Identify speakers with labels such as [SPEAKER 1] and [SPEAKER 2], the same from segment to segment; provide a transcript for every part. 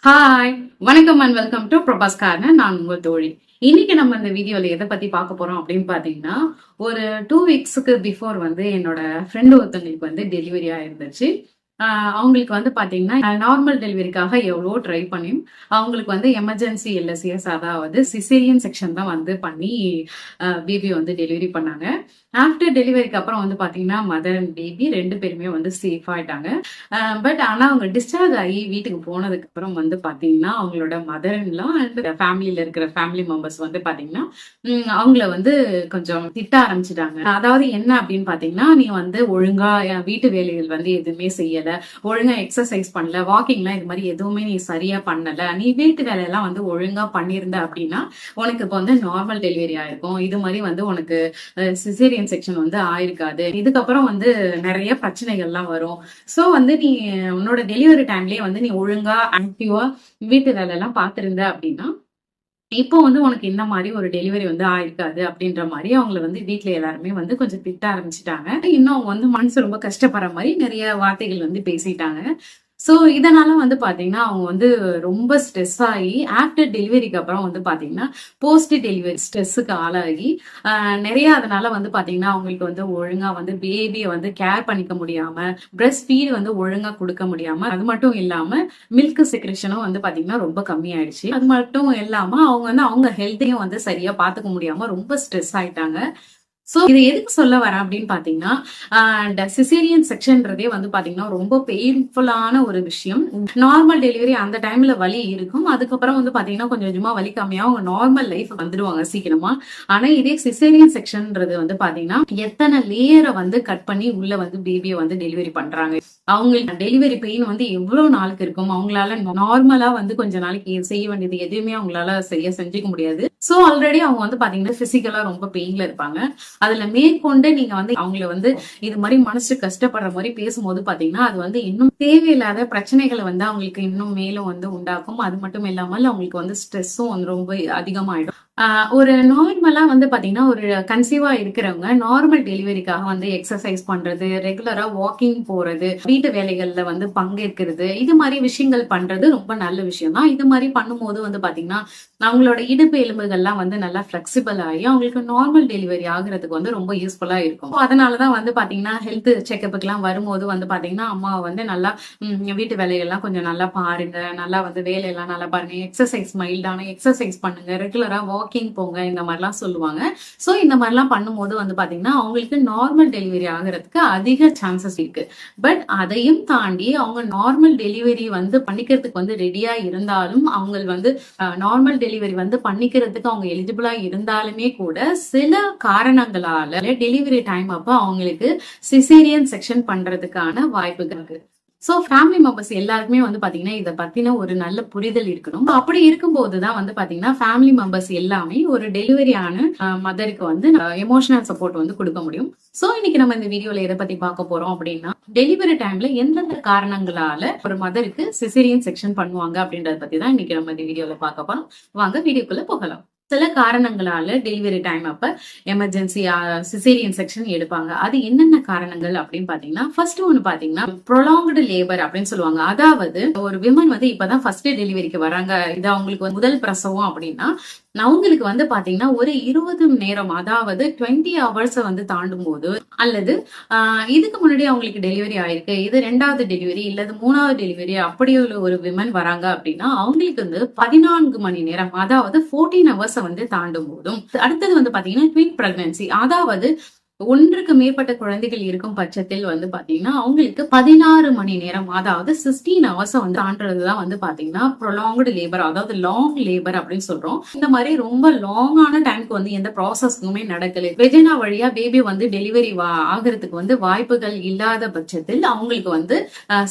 [SPEAKER 1] Hi, வணக்கம் and welcome to Prabhas corner. நான் உங்கள் தோழி. இன்னைக்கு நம்ம இந்த வீடியோல எதை பத்தி பார்க்க போறோம் அப்படின்னு பாத்தீங்கன்னா, ஒரு 2 வீக்ஸ்க்கு பிஃபோர் என்னோட ஃப்ரெண்டு ஒருத்தவங்களுக்கு டெலிவரி ஆயிருந்துச்சு. அவங்களுக்கு பாத்தீங்கன்னா நார்மல் டெலிவரிக்காக எவ்வளவோ ட்ரை பண்ணியும் அவங்களுக்கு எமர்ஜென்சி எல்எஸ்சிஎஸ், அதாவது சிசேரியன் செக்ஷன் தான் பண்ணி பேபி டெலிவரி பண்ணாங்க. ஆஃப்டர் டெலிவரிக்கு அப்புறம் பாத்தீங்கன்னா மதர் அண்ட் பேபி 2 பேருமே சேஃப் ஆயிட்டாங்க. பட் ஆனா அவங்க டிஸ்சார்ஜ் ஆகி வீட்டுக்கு போனதுக்கு அப்புறம் பாத்தீங்கன்னா அவங்களோட மதர் இன்லாம் அண்ட் ஃபேமிலியில இருக்கிற ஃபேமிலி மெம்பர்ஸ் பாத்தீங்கன்னா அவங்கள கொஞ்சம் திட்ட ஆரம்பிச்சிட்டாங்க. அதாவது என்ன அப்படின்னு பாத்தீங்கன்னா, நீ ஒழுங்கா வீட்டு வேலைகள் எதுவுமே செய்யல, ஒழுங்கா எக்ஸசைஸ் பண்ணல, வாக்கிங்லாம் இது மாதிரி எதுவுமே நீ சரியா பண்ணல, நீ வீட்டு வேலையெல்லாம் ஒழுங்கா பண்ணியிருந்த அப்படின்னா உனக்கு இப்போ நார்மல் டெலிவரி ஆயிருக்கும், இது மாதிரி உனக்கு சிசேரியன் செக்ஷன் ஆயிருக்காது, இதுக்கப்புறம் நிறைய பிரச்சனைகள்லாம் வரும். சோ நீ உன்னோட டெலிவரி டைம்லயே நீ ஒழுங்கா ஆக்டிவா வீட்டு வேலை எல்லாம் பாத்திருந்த அப்படின்னா இப்போ உனக்கு இந்த மாதிரி ஒரு டெலிவரி ஆயிருக்காது அப்படின்ற மாதிரி அவங்கள வீட்டுல எல்லாருமே கொஞ்சம் திட்ட ஆரம்பிச்சுட்டாங்க. இன்னும் அவங்க மனசு ரொம்ப கஷ்டப்படுற மாதிரி நிறைய வார்த்தைகள் பேசிட்டாங்க. சோ இதனால பாத்தீங்கன்னா அவங்க ரொம்ப ஸ்ட்ரெஸ் ஆகி ஆஃப்டர் டெலிவரிக்கு அப்புறம் பாத்தீங்கன்னா போஸ்ட் டெலிவரி ஸ்ட்ரெஸ்ஸுக்கு ஆளாகி நிறைய அதனால பாத்தீங்கன்னா அவங்களுக்கு ஒழுங்கா பேபியை கேர் பண்ணிக்க முடியாம, பிரெஸ்ட் ஃபீட் ஒழுங்கா கொடுக்க முடியாம, அது மட்டும் இல்லாம மில்க் செக்ரேஷனும் பாத்தீங்கன்னா ரொம்ப கம்மி ஆயிடுச்சு. அது மட்டும் இல்லாம அவங்க அவங்க ஹெல்த்தையும் சரியா பாத்துக்க முடியாம ரொம்ப ஸ்ட்ரெஸ் ஆயிட்டாங்க. சோ இது எதுக்கு சொல்ல வரேன் அப்படின்னு பாத்தீங்கன்னா, சிசேரியன் செக்ஷன்றதே பாத்தீங்கன்னா ரொம்ப பெயின்ஃபுல்லான ஒரு விஷயம். நார்மல் டெலிவரி அந்த டைம்ல வலி இருக்கும், அதுக்கப்புறம் பாத்தீங்கன்னா கொஞ்சம் கொஞ்சமா வலி கம்மியா அவங்க நார்மல் லைஃப் வந்துடுவாங்க சீக்கிரமா. ஆனா இதே சிசேரியன் செக்ஷன்ன்றது பாத்தீங்கன்னா எத்தனை லேயரை கட் பண்ணி உள்ள பேபியை டெலிவரி பண்றாங்க. அவங்களுக்கு டெலிவரி பெயின் எவ்வளவு நாளுக்கு இருக்கும், அவங்களால நார்மலா கொஞ்ச நாளைக்கு செய்ய வேண்டியது எதுவுமே அவங்களால செஞ்சுக்க முடியாது. சோ ஆல்ரெடி அவங்க பாத்தீங்கன்னா பிசிக்கலா ரொம்ப பெயின்ல இருப்பாங்க. அதுல மேற்கொண்டு நீங்க அவங்கள இது மாதிரி மனசு கஷ்டப்படுற மாதிரி பேசும்போது பாத்தீங்கன்னா அது இன்னும் தேவையில்லாத பிரச்சனைகளை அவங்களுக்கு இன்னும் மேலும் உண்டாக்கும். அது மட்டும் இல்லாமல் அவங்களுக்கு ஸ்ட்ரெஸ்ஸும் ரொம்ப அதிகமாயிடும். ஒரு நார்மலா பாத்தீங்கன்னா ஒரு கன்சீவா இருக்கிறவங்க நார்மல் டெலிவரிக்காக எக்ஸசைஸ் பண்றது, ரெகுலரா வாக்கிங் போறது, வீட்டு வேலைகள்ல பங்கேற்கிறது, இது மாதிரி விஷயங்கள் பண்றது ரொம்ப நல்ல விஷயம் தான். இது மாதிரி பண்ணும்போது பாத்தீங்கன்னா அவங்களோட இடுப்பு எலும்புகள்லாம் நல்லா பிளெக்சிபிள் ஆகி அவங்களுக்கு நார்மல் டெலிவரி ஆகுறதுக்கு ரொம்ப யூஸ்ஃபுல்லா இருக்கும். அதனாலதான் பாத்தீங்கன்னா ஹெல்த் செக்அப்புக்கு எல்லாம் வரும்போது பாத்தீங்கன்னா அம்மாவை நல்லா வீட்டு வேலைகள்லாம் கொஞ்சம் நல்லா பாருங்க, நல்லா வேலையெல்லாம் நல்லா பாருங்க, எக்ஸசைஸ் மைல்டான எக்ஸசைஸ் பண்ணுங்க, ரெகுலரா வாக்கிங் போங்க, இந்த மாதிரிலாம் சொல்லுவாங்க. சோ இந்த மாதிரிலாம் பண்ணும்போது பாத்தீங்கன்னா அவங்களுக்கு நார்மல் டெலிவரி ஆகுறதுக்கு அதிக சான்சஸ் இருக்கு. பட் அதையும் தாண்டி அவங்க நார்மல் டெலிவரி பண்ணிக்கிறதுக்கு ரெடியா இருந்தாலும் அவங்க நார்மல் டெலிவரி பண்ணிக்கிறதுக்கு அவங்க எலிஜிபிளா இருந்தாலுமே கூட சில காரணங்களால டெலிவரி டைம் அப்ப அவங்களுக்கு சிசேரியன் செக்ஷன் பண்றதுக்கான வாய்ப்புகள் இருக்கு. சோ ஃபேமிலி மெம்பர்ஸ் எல்லாருக்குமே பாத்தீங்கன்னா இதை பத்தின ஒரு நல்ல புரிதல் இருக்கணும். அப்படி இருக்கும்போதுதான் பாத்தீங்கன்னா ஃபேமிலி மெம்பர்ஸ் எல்லாமே ஒரு டெலிவரி ஆன மதருக்கு எமோஷனல் சப்போர்ட் கொடுக்க முடியும். சோ இன்னைக்கு நம்ம இந்த வீடியோல எதை பத்தி பார்க்க போறோம் அப்படின்னா, டெலிவரி டைம்ல எந்தெந்த காரணங்களால ஒரு மதருக்கு சிசேரியன் செக்ஷன் பண்ணுவாங்க அப்படின்றத பத்தி தான் இன்னைக்கு நம்ம இந்த வீடியோல பார்க்க போறோம். வாங்க வீடியோக்குள்ள போகலாம். சில காரணங்களால டெலிவரி டைம் அப்ப எமர்ஜென்சி சிசேரியன் செக்ஷன் எடுப்பாங்க. அது என்னென்ன காரணங்கள் அப்படின்னு பாத்தீங்கன்னா, ஃபர்ஸ்ட் ஒன்னு பாத்தீங்கன்னா ப்ரொலாங்டு லேபர் அப்படின்னு சொல்லுவாங்க. அதாவது ஒரு விமன் இப்பதான் ஃபர்ஸ்ட் டெலிவரிக்கு வராங்க, இது அவங்களுக்கு முதல் பிரசவம் அப்படின்னா அவங்களுக்கு பாத்தீங்கன்னா ஒரு 20 நேரம், அதாவது 20 ஹவர்ஸ் தாண்டும் போது, அல்லது இதுக்கு முன்னாடி அவங்களுக்கு டெலிவரி ஆயிருக்கு, இது 2வது டெலிவரி இல்லது 3வது டெலிவரி அப்படி ஒரு விமன் வராங்க அப்படின்னா அவங்களுக்கு 14 மணி நேரம், அதாவது 14 ஹவர்ஸ் தாண்டும் போதும், அடுத்தது பாத்தீங்கன்னா ட்வின் பிரெக்னன்சி, அதாவது ஒன்றுக்கு மேற்பட்ட குழந்தைகள் இருக்கும் பட்சத்தில் பாத்தீங்கன்னா அவங்களுக்கு 16 மணி நேரம், அதாவது 16 ஹவர்ஸ் தாண்டதுதான் பாத்தீங்கன்னா ப்ரொலாங்டு லேபர், அதாவது லாங் லேபர் அப்படின்னு சொல்றோம். இந்த மாதிரி ரொம்ப லாங்கான டைமுக்கு எந்த ப்ராசஸ்க்குமே நடக்கல, வெஜினா வழியா பேபி டெலிவரி ஆகிறதுக்கு வாய்ப்புகள் இல்லாத பட்சத்தில் அவங்களுக்கு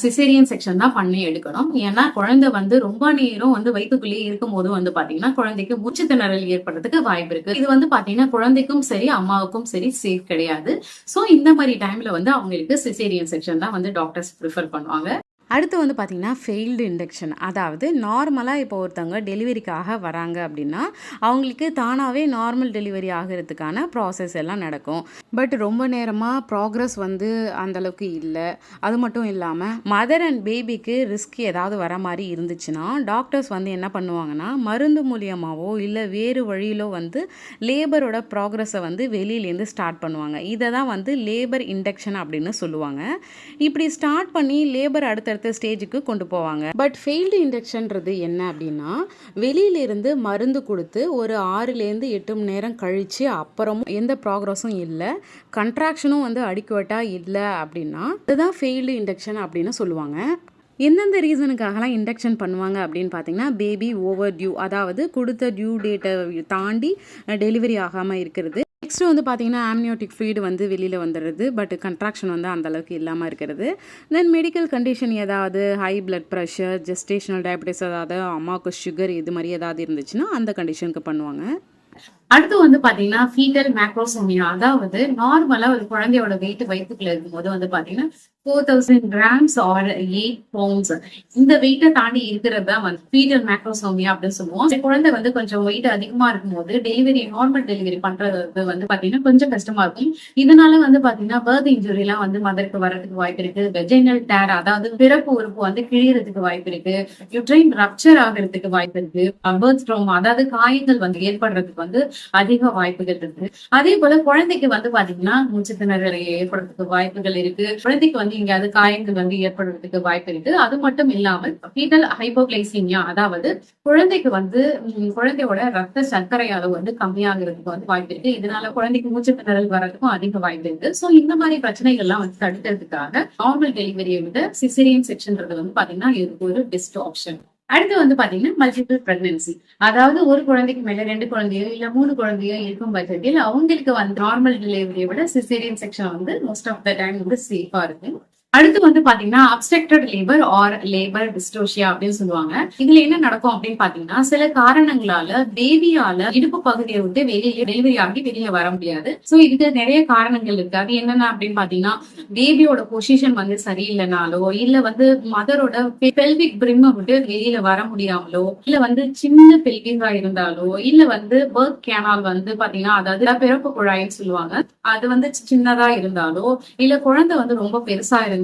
[SPEAKER 1] சிசேரியன் செக்ஷன் தான் பண்ணி எடுக்கணும். ஏன்னா குழந்தை ரொம்ப நேரம் வயிற்றுக்குள்ளேயே இருக்கும் போது பாத்தீங்கன்னா குழந்தைக்கு மூச்சு திணறல் ஏற்படுறதுக்கு வாய்ப்பு இருக்கு. இது பாத்தீங்கன்னா குழந்தைக்கும் சரி அம்மாவுக்கும் சரி சேஃப் கிடையாது. சோ இந்த மாதிரி டைம்ல அவங்களுக்கு சிசேரியன் செக்ஷன் தான் டாக்டர்ஸ் ப்ரிஃபர் பண்ணுவாங்க. அடுத்து வந்து பார்த்திங்கன்னா ஃபெயில்டு இண்டக்ஷன். அதாவது நார்மலாக இப்போ ஒருத்தவங்க டெலிவரிக்காக வராங்க அப்படின்னா அவங்களுக்கு தானாகவே நார்மல் டெலிவரி ஆகிறதுக்கான ப்ராசஸ் எல்லாம் நடக்கும். பட் ரொம்ப நேரமாக ப்ராக்ரஸ் வந்து அந்தளவுக்கு இல்லை. அது மட்டும் இல்லாமல் மதர் அண்ட் பேபிக்கு ரிஸ்க் ஏதாவது வர மாதிரி இருந்துச்சுன்னா டாக்டர்ஸ் வந்து என்ன பண்ணுவாங்கன்னா மருந்து மூலியமாகவோ இல்லை வேறு வழியிலோ வந்து லேபரோட ப்ராக்ரஸை வந்து வெளியிலேருந்து ஸ்டார்ட் பண்ணுவாங்க. இதை தான் வந்து லேபர் இண்டக்ஷன் அப்படின்னு சொல்லுவாங்க. இப்படி ஸ்டார்ட் பண்ணி லேபர் அடுத்த ஸ்டேஜுக்கு கொண்டு போவாங்க. பட் ஃபெயில்டு இண்டக்ஷன்றது என்ன அப்படின்னா வெளியிலிருந்து மருந்து கொடுத்து ஒரு 6-8 மணி நேரம் கழித்து அப்புறமும் எந்த ப்ராக்ரஸும் இல்லை, கண்ட்ராக்ஷனும் வந்து அடிக்குவேட்டாக இல்லை அப்படின்னா இதுதான் ஃபெயில்டு இண்டக்ஷன் அப்படின்னு சொல்லுவாங்க. எந்தெந்த ரீசனுக்காகலாம் இண்டக்ஷன் பண்ணுவாங்க அப்படின்னு பார்த்தீங்கன்னா பேபி ஓவர் டியூ, அதாவது கொடுத்த டியூ டேட்டை தாண்டி டெலிவரி ஆகாமல் இருக்கிறது. நெக்ஸ்ட்டு வந்து பார்த்தீங்கன்னா ஆம்னியோட்டிக் ஃப்ளூயிட் வந்து வெளியில் வந்துடுறது, பட் கண்ட்ராக்ஷன் வந்து அந்தளவுக்கு இல்லாமல் இருக்கிறது. தென் மெடிக்கல் கண்டிஷன் ஏதாவது high blood pressure, gestational diabetes, அதாவது அம்மாவுக்கு சுகர் இது மாதிரி ஏதாவது இருந்துச்சுன்னா அந்த கண்டிஷனுக்கு பண்ணுவாங்க. அடுத்து வந்து பாத்தீங்கன்னா ஃபீட்டல் மேக்ரோசோமியா, அதாவது நார்மலா ஒரு குழந்தையோட வெயிட் வயிற்றுக்குள்ள இருக்கும்போது வந்து பாத்தீங்கன்னா 4000 grams ஆர் 8 pounds இந்த வெயிட்டை தாண்டி இருக்கிறது தான் வந்து ஃபீட்டல் மேக்ரோசோமியா அப்படின்னு சொல்லுவோம். குழந்தை வந்து கொஞ்சம் வெயிட் அதிகமா இருக்கும்போது டெலிவரி நார்மல் டெலிவரி பண்றது வந்து பாத்தீங்கன்னா கொஞ்சம் கஷ்டமா இருக்கும். இதனால வந்து பாத்தீங்கன்னா பர்த் இன்ஜுரி எல்லாம் வந்து மதருக்கு வரதுக்கு வாய்ப்பு இருக்கு. வெஜைனல் டேர், அதாவது பிறப்பு உறுப்பு வந்து கிழியறதுக்கு வாய்ப்பு இருக்கு. யூட்ரைன் ரப்சர் ஆகிறதுக்கு வாய்ப்பு இருக்கு. பர்த் ட்ராமா, அதாவது காயங்கள் வந்து ஏற்படுறதுக்கு வந்து அதிக வாய்ப்புகள் இருக்கு. அதே போல குழந்தைக்கு வந்து பாத்தீங்கன்னா மூச்சு திணறல் ஏற்படுறதுக்கு வாய்ப்புகள் இருக்கு. குழந்தைக்கு வந்து எங்கேயாவது காயங்கள் வந்து ஏற்படுறதுக்கு வாய்ப்பு இருக்கு. அது மட்டும் இல்லாமல் ஃபீட்டல் ஹைப்போகிளைசீமியா, அதாவது குழந்தைக்கு வந்து குழந்தையோட ரத்த சர்க்கரை அளவு வந்து கம்மியாகிறதுக்கு வந்து வாய்ப்பு இருக்கு. இதனால குழந்தைக்கு மூச்சு திணறல் வர்றதுக்கும் அதிக வாய்ப்பு இருக்கு. சோ இந்த மாதிரி பிரச்சனைகள் எல்லாம் வந்து தடுக்கிறதுக்காக நார்மல் டெலிவரியை விட சிசேரியன் செக்ஷன்றது வந்து பாத்தீங்கன்னா இதுக்கு ஒரு பெஸ்ட் ஆப்ஷன். அடுத்து வந்து பாத்தீங்கன்னா மல்டிபிள் பிரெக்னன்சி, அதாவது ஒரு குழந்தைக்கு மேல 2 குழந்தையோ இல்ல 3 குழந்தையோ இருக்கும் பட்சத்தில் அவங்களுக்கு வந்து நார்மல் டெலிவரியை விட சிசேரியன் செக்ஷன் வந்து மோஸ்ட் ஆஃப் த டைம் வந்து சேஃபா இருக்கு. அடுத்து வந்து பாத்தீங்கன்னா அப்ஸ்ட்ரக்டட் லேபர் ஆர் லேபர் டிஸ்டோஷியா அப்படின்னு சொல்லுவாங்க. இதுல என்ன நடக்கும் அப்படின்னு பாத்தீங்கன்னா சில காரணங்களால பேபியால இடுப்பு பகுதியை விட்டு வெளியே டெலிவரி ஆகி வெளியே வர முடியாது. சோ இதுக்கு நிறைய காரணங்கள் இருக்கு. அது என்னென்ன அப்படின்னு பாத்தீங்கன்னா பேபியோட பொசிஷன் வந்து சரியில்லைனாலோ, இல்ல வந்து மதரோட பெல்விக் பிரிம் விட்டு வெளியில வர முடியாமலோ, இல்ல வந்து சின்ன பெல்விங்கா இருந்தாலோ, இல்ல வந்து பர்த் கேனால் வந்து பாத்தீங்கன்னா அதாவது பிறப்பு குழாயின்னு சொல்லுவாங்க, அது வந்து சின்னதா இருந்தாலோ, இல்ல குழந்தை வந்து ரொம்ப பெருசா இருந்தாலோ.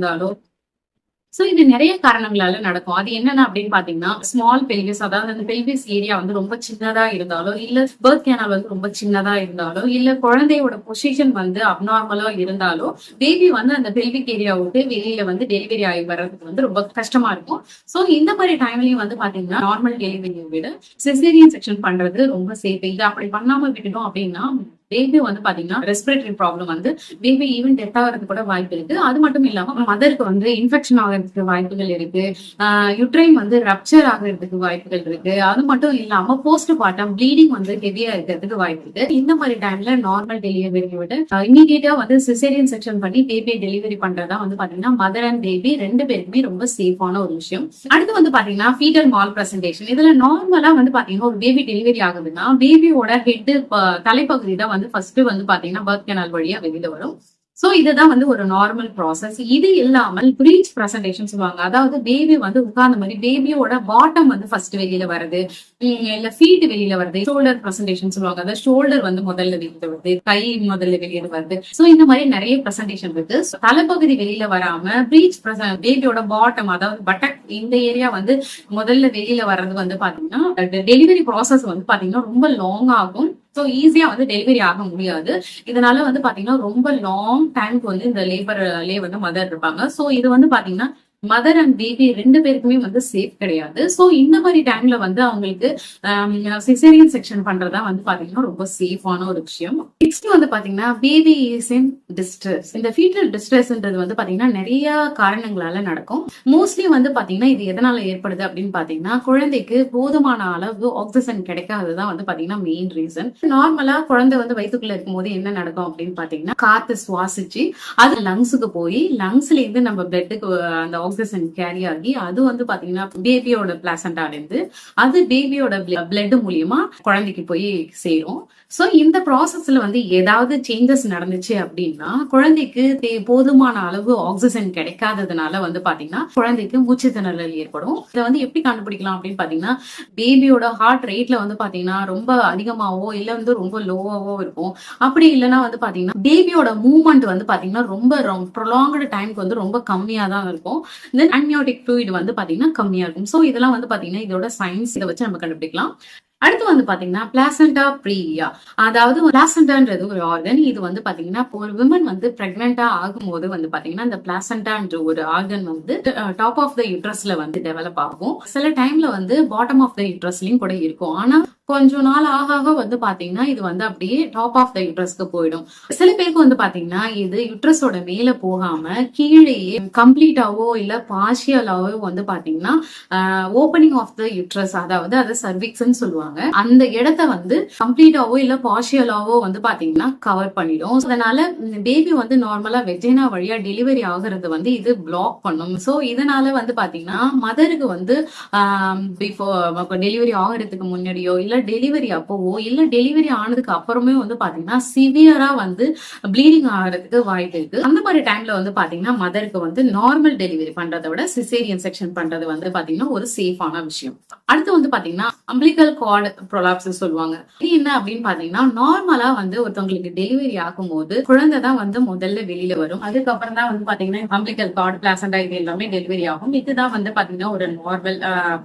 [SPEAKER 1] சோ இது நிறைய காரணங்களால நடக்கும். அது என்னன்னா அப்படின்னு பாத்தீங்கன்னா ஸ்மால் பெல்விஸ், அதாவது அந்த பெல்விஸ் ஏரியா வந்து ரொம்ப சின்னதா இருந்தாலோ, இல்ல பர்த் கேனால் வந்து ரொம்ப சின்னதா இருந்தாலோ, இல்ல குழந்தையோட பொசிஷன் வந்து அப்நார்மலா இருந்தாலோ பேபி வந்து அந்த பெல்விக் ஏரியா விட்டு வெளியில வந்து டெலிவரி ஆகி வர்றதுக்கு வந்து ரொம்ப கஷ்டமா இருக்கும். சோ இந்த மாதிரி டைம்லயும் வந்து பாத்தீங்கன்னா நார்மல் டெலிவரியை விட சிசேரியன் செக்ஷன் பண்றது ரொம்ப சேஃப். இது அப்படி பண்ணாம விட்டுட்டோம் அப்படின்னா பேபி வந்து பாத்தீங்கன்னா ரெஸ்பிரேட்டரி ப்ராப்ளம் வந்து பேபி ஈவன் டெத் ஆகிறதுக்கு கூட வாய்ப்பு இருக்கு. அது மட்டும் இல்லாம மதருக்கு வந்து இன்ஃபெக்ஷன் ஆகிறதுக்கு வாய்ப்புகள் இருக்கு. யூட்ரைன் வந்து ரப்சர் ஆகிறதுக்கு வாய்ப்புகள் இருக்கு. அது மட்டும் இல்லாம போஸ்ட் பார்ட்டம் ப்ளீடிங் வந்து ஹெவியா இருக்கிறதுக்கு வாய்ப்பு இருக்கு. இந்த மாதிரி டைம்ல நார்மல் டெலிவரி விட இமீடியட்டா வந்து சிசேரியன் செக்ஷன் பண்ணி பேபியை டெலிவரி பண்றதா வந்து பாத்தீங்கன்னா மதர் அண்ட் பேபி 2 பேருக்குமே ரொம்ப சேஃபான ஒரு விஷயம். அடுத்து வந்து பாத்தீங்கன்னா ஃபீட்டல் மால் பிரசன்டேஷன். இதுல நார்மலா வந்து பாத்தீங்கன்னா ஒரு பேபி டெலிவரி ஆகுதுன்னா பேபியோட ஹெட் தலைப்பகுதி தான் வந்து ஃபர்ஸ்ட் வந்து பாத்தீங்கன்னா பர்த் கேனால் வழியா வெளியில வரும். சோ இதுதான் வந்து ஒரு நார்மல் ப்ராசஸ். இது இல்லாமல் பிரீச் பிரசன்டேஷன் சொல்லுவாங்க, அதாவது பேபி வந்து உட்கார்ந்த மாதிரி பேபியோட பாட்டம் வந்து ஃபர்ஸ்ட் வெளியில வருது, இல்ல ஃபீட் வெளியில வருது. ஷோல்டர் பிரசன்டேஷன் சொல்லுவாங்க, அதாவது ஷோல்டர் வந்து முதல்ல வெளியில வருது, கை முதல்ல வெளியில வருது. சோ இந்த மாதிரி நிறைய பிரசன்டேஷன் இருக்கு. தலைப்பகுதி வெளியில வராம பிரீச் பேபியோட பாட்டம், அதாவது பட்டக் இந்த ஏரியா வந்து முதல்ல வெளியில வர்றது வந்து பாத்தீங்கன்னா டெலிவரி ப்ராசஸ் வந்து பாத்தீங்கன்னா ரொம்ப லாங் ஆகும். சோ ஈஸியா வந்து டெலிவரி ஆக முடியாது. இதனால வந்து பாத்தீங்கன்னா ரொம்ப லாங் டைம்க்கு வந்து இந்த லேபர்லயே வந்து மதர் இருப்பாங்க. சோ இது வந்து பாத்தீங்கன்னா மதர் அண்ட் பேபி 2 பேருக்குமே வந்து சேஃப் கிடையாது. சோ இந்த மாதிரி டைம்ல வந்து அவங்களுக்கு சிசேரியன் செக்ஷன் பண்றதா வந்து பாத்தீங்கன்னா ரொம்ப சேஃபான ஒரு விஷயம். நெக்ஸ்ட் வந்து பாத்தீங்கன்னா பேபி இஸ் இன் டிஸ்ட்ரெஸ். இந்த ஃபீட்டல் டிஸ்ட்ரெஸ்ன்றது வந்து பாத்தீங்கன்னா நிறைய காரணங்களால நடக்கும். மோஸ்ட்லி வந்து பாத்தீங்கன்னா இது எதனால ஏற்படுது அப்படின்னு பாத்தீங்கன்னா குழந்தைக்கு போதுமான அளவு ஆக்சிஜன் கிடைக்காததான் வந்து பாத்தீங்கன்னா மெயின் ரீசன். நார்மலா குழந்தை வந்து வயிற்றுக்குள்ள இருக்கும் போது என்ன நடக்கும் அப்படின்னு பாத்தீங்கன்னா காத்து சுவாசிச்சு அது லங்ஸுக்கு போய் லங்ஸ்ல இருந்து நம்ம பிளட்டுக்கு அந்த ஆக்சிஜன் கேரி ஆகி அது வந்து பாத்தீங்கன்னா பேபியோட பிளாசண்டால இருந்து அது பேபியோட பிளட் மூலியமா குழந்தைக்கு போய் சேரும். சோ இந்த ப்ராசஸ்ல வந்து ஏதாவது சேஞ்சஸ் நடந்துச்சு அப்படின்னா குழந்தைக்கு போதுமான அளவு ஆக்சிஜன் கிடைக்காததுனால வந்து பாத்தீங்கன்னா குழந்தைக்கு மூச்சு திணறல் ஏற்படும். இதை வந்து எப்படி கண்டுபிடிக்கலாம் அப்படின்னு பாத்தீங்கன்னா பேபியோட ஹார்ட் ரேட்ல வந்து பாத்தீங்கன்னா ரொம்ப அதிகமாவோ இல்ல வந்து ரொம்ப லோவாவோ இருக்கும். அப்படி இல்லைன்னா வந்து பாத்தீங்கன்னா பேபியோட மூவ்மெண்ட் வந்து பாத்தீங்கன்னா ரொம்ப ப்ரொலாங்டு டைமுக்கு வந்து ரொம்ப கம்மியா தான் இருக்கும். தென் அம்னியோட்டிக் ஃப்ளூயிட் வந்து பாத்தீங்கன்னா கம்மியா இருக்கும். சோ இதெல்லாம் வந்து பாத்தீங்கன்னா இதோட சயின்ஸ், இதை வச்சு நம்ம கண்டுபிடிக்கலாம். அடுத்து வந்து பாத்தீங்கன்னா பிளாசண்டா ப்ரீவியா, அதாவது பிளாசண்டான்றது ஒரு ஆர்கன். இது வந்து பாத்தீங்கன்னா ஒரு விமன் வந்து பிரெக்னெண்டா ஆகும்போது வந்து பாத்தீங்கன்னா இந்த பிளாசண்டான்ற ஒரு ஆர்கன் வந்து டாப் ஆஃப் த யூட்ரஸ்ல வந்து டெவலப் ஆகும். சில டைம்ல வந்து பாட்டம் ஆஃப் த யூட்ரஸ்லயும் கூட இருக்கும். ஆனா கொஞ்சம் நாள் ஆக ஆக வந்து பாத்தீங்கன்னா இது வந்து அப்படியே டாப் ஆஃப் த யூட்ரஸ்க்கு போயிடும். சில பேருக்கு வந்து பாத்தீங்கன்னா இது யூட்ரஸோட மேல போகாம கீழேயே கம்ப்ளீட்டாவோ இல்ல பார்ஷியலாவோ வந்து பாத்தீங்கன்னா ஓப்பனிங் ஆஃப் த யூட்ரஸ், அதாவது அது சர்விக்ஸ்ன்னு சொல்லுவாங்க, அந்த இடத்த வந்து கம்ப்ளீட்டாவோ இல்ல பார்ஷியலாவோ வந்து பாத்தீங்கன்னா கவர் பண்ணிடும். அதனால பேபி வந்து நார்மலா வெஜைனா வழியா டெலிவரி ஆகுறது வந்து இது பிளாக் பண்ணும். சோ இதனால வந்து பாத்தீங்கன்னா மதருக்கு வந்து பிஃபோர் டெலிவரி ஆகுறதுக்கு முன்னாடியோ இல்ல டெலிவரி அப்போவோ இல்ல டெலிவரி ஆனதுக்கு அப்புறமே வந்து பாத்தீங்கன்னா சிவியரா வந்து ப்ளீடிங் ஆகிறதுக்கு வாய்ப்பு இருக்கு. அந்த மாதிரி டைம்ல வந்து பாத்தீங்கன்னா மதருக்கு வந்து நார்மல் டெலிவரி பண்றதை விட சிசேரியன் செக்ஷன் பண்றது வந்து பாத்தீங்கன்னா ஒரு சேஃபான விஷயம். அடுத்து வந்து பாத்தீங்கன்னா அம்பிளிக்கல் கார்டு ப்ரொலாப்ஸ் சொல்லுவாங்க. இது என்ன அப்படின்னு பாத்தீங்கன்னா நார்மலா வந்து ஒருத்தவங்களுக்கு டெலிவரி ஆகும்போது குழந்தை தான் வந்து முதல்ல வெளியில வரும். அதுக்கப்புறம் தான் வந்து பாத்தீங்கன்னா அம்பிளிக்கல் கார்டு, பிளாசண்டா இது எல்லாமே டெலிவரி ஆகும். இதுதான் வந்து பாத்தீங்கன்னா ஒரு நார்மல்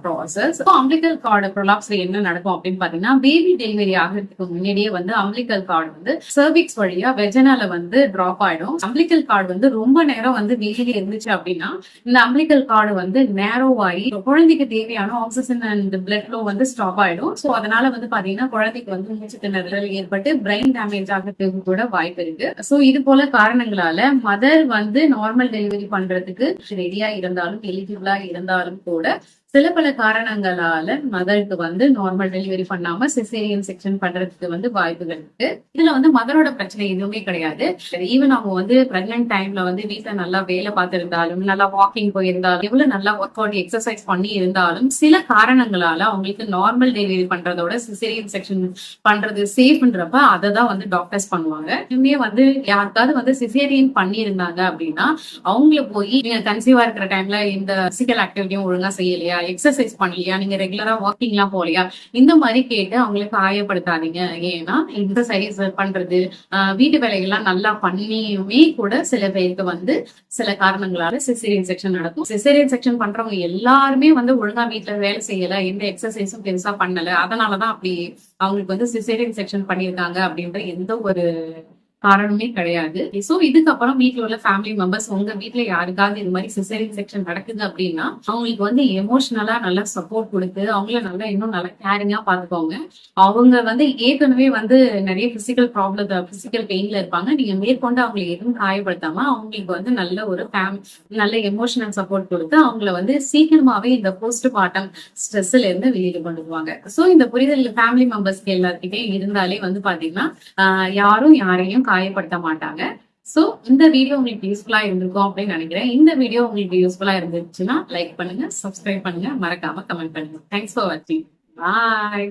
[SPEAKER 1] ப்ராசஸ். அம்பிளிக்கல் கார்டு ப்ரொலாப்ஸ்ல என்ன நடக்கும் அப்படின்னு பாத்தீங்கன்னா பேபி டெலிவரி ஆகிறதுக்கு முன்னாடியே வந்து அம்பிளிக்கல் கார்டு வந்து சர்விக்ஸ் வழியா வெஜனால வந்து டிராப் ஆயிடும். அம்பிளிக்கல் கார்டு வந்து ரொம்ப நேரம் வந்து வெளியில இருந்துச்சு அப்படின்னா இந்த அம்பிளிக்கல் கார்டு வந்து நேரோ ஆகி குழந்தைக்கு தேவையான ஆக்சிஜன் அண்ட் பிளட் ஃப்ளோ வந்து ஸ்டாப் ஆயிடும். சோ அதனால வந்து பாத்தீங்கன்னா குழந்தைக்கு வந்து மூச்சு திணறல் ஏற்பட்டு பிரெயின் டேமேஜ் ஆகிறதுக்கு கூட வாய்ப்பு இருக்கு. சோ இது போல காரணங்களால மதர் வந்து நார்மல் டெலிவரி பண்றதுக்கு ரெடியா இருந்தாலும் எலிஜிபிளா இருந்தாலும் கூட சில பல காரணங்களால மதருக்கு வந்து நார்மல் டெலிவரி பண்ணாம சிசேரியன் செக்ஷன் பண்றதுக்கு வந்து வாய்ப்புகள் இருக்கு. இதுல வந்து மதரோட பிரச்சனை எதுவுமே கிடையாது. ஈவன் அவங்க வந்து பிரெக்னன்ட் டைம்ல வந்து வீட்டுல நல்லா வேலை பார்த்திருந்தாலும், நல்லா வாக்கிங் போயிருந்தாலும், எவ்வளவு நல்லா ஒர்க் அவுட் எக்ஸசைஸ் பண்ணி இருந்தாலும் சில காரணங்களால அவங்களுக்கு நார்மல் டெலிவரி பண்றதோட சிசேரியன் செக்ஷன் பண்றது சேஃப்ன்றப்ப அதை தான் வந்து டாக்டர்ஸ் பண்ணுவாங்க. இனிமே வந்து யாருக்காவது வந்து சிசேரியன் பண்ணி இருந்தாங்க அப்படின்னா அவங்கள போய் நீங்க கன்சீவா இருக்கிற டைம்ல இந்த பிசிக்கல் ஆக்டிவிட்டியும் ஒழுங்கா செய்யலையா, எக்ஸசைஸ் பண்ணலையா, நீங்க ரெகுலரா வாக்கிங் எல்லாம் போலையா, இந்த மாதிரி கேட்டு அவங்களுக்கு காயப்படுத்தாதீங்க. ஏன்னா எக்ஸசைஸ் பண்றது, வீட்டு வேலைகள்லாம் நல்லா பண்ணியுமே கூட சில பேருக்கு வந்து சில காரணங்களால சிசேரியன் செக்ஷன் நடக்கும். சிசேரியன் செக்ஷன் பண்றவங்க எல்லாருமே வந்து ஒழுங்கா வீட்டுல வேலை செய்யல, எந்த எக்ஸசைஸும் பெருசா பண்ணல, அதனாலதான் அப்படி அவங்களுக்கு வந்து சிசேரியன் செக்ஷன் பண்ணியிருக்காங்க அப்படின்ற எந்த ஒரு காரணமே கிடையாது. சோ இதுக்கப்புறம் வீட்டுல உள்ள ஃபேமிலி மெம்பர்ஸ் உங்க வீட்டுல யாருக்காவது இது மாதிரி சிசேரியன் செக்ஷன் நடக்குது அப்படின்னா அவங்களுக்கு வந்து எமோஷனலா நல்லா சப்போர்ட் கொடுத்து அவங்கள நல்லா இன்னும் நல்லா கேரிங்கா பாத்துக்கோங்க. அவங்க வந்து ஏற்கனவே வந்து நிறைய பிசிக்கல் பெயின்ல இருப்பாங்க. நீங்க மேற்கொண்டு அவங்களை எதுவும் காயப்படுத்தாம அவங்களுக்கு வந்து நல்ல ஒரு நல்ல எமோஷனல் சப்போர்ட் கொடுத்து அவங்கள வந்து சீக்கிரமாவே இந்த போஸ்ட் பார்ட்டம் ஸ்ட்ரெஸ்ல இருந்து வெளியில கொண்டு வருவாங்க. சோ இந்த புரிதல் ஃபேமிலி மெம்பர்ஸ்க்கு எல்லாத்துக்கிட்டே இருந்தாலே வந்து பாத்தீங்கன்னா யாரும் யாரையும் காயப்படுத்த மாட்டாங்க. சோ இந்த வீடியோ உங்களுக்கு யூஸ்ஃபுல்லா இருந்திருக்கும் அப்படின்னு நினைக்கிறேன். இந்த வீடியோ உங்களுக்கு யூஸ்ஃபுல்லா இருந்துச்சுன்னா லைக் பண்ணுங்க, சப்ஸ்கிரைப் பண்ணுங்க, மறக்காம கமெண்ட் பண்ணுங்க. தேங்க்ஸ் ஃபார் வாட்சிங். பாய்.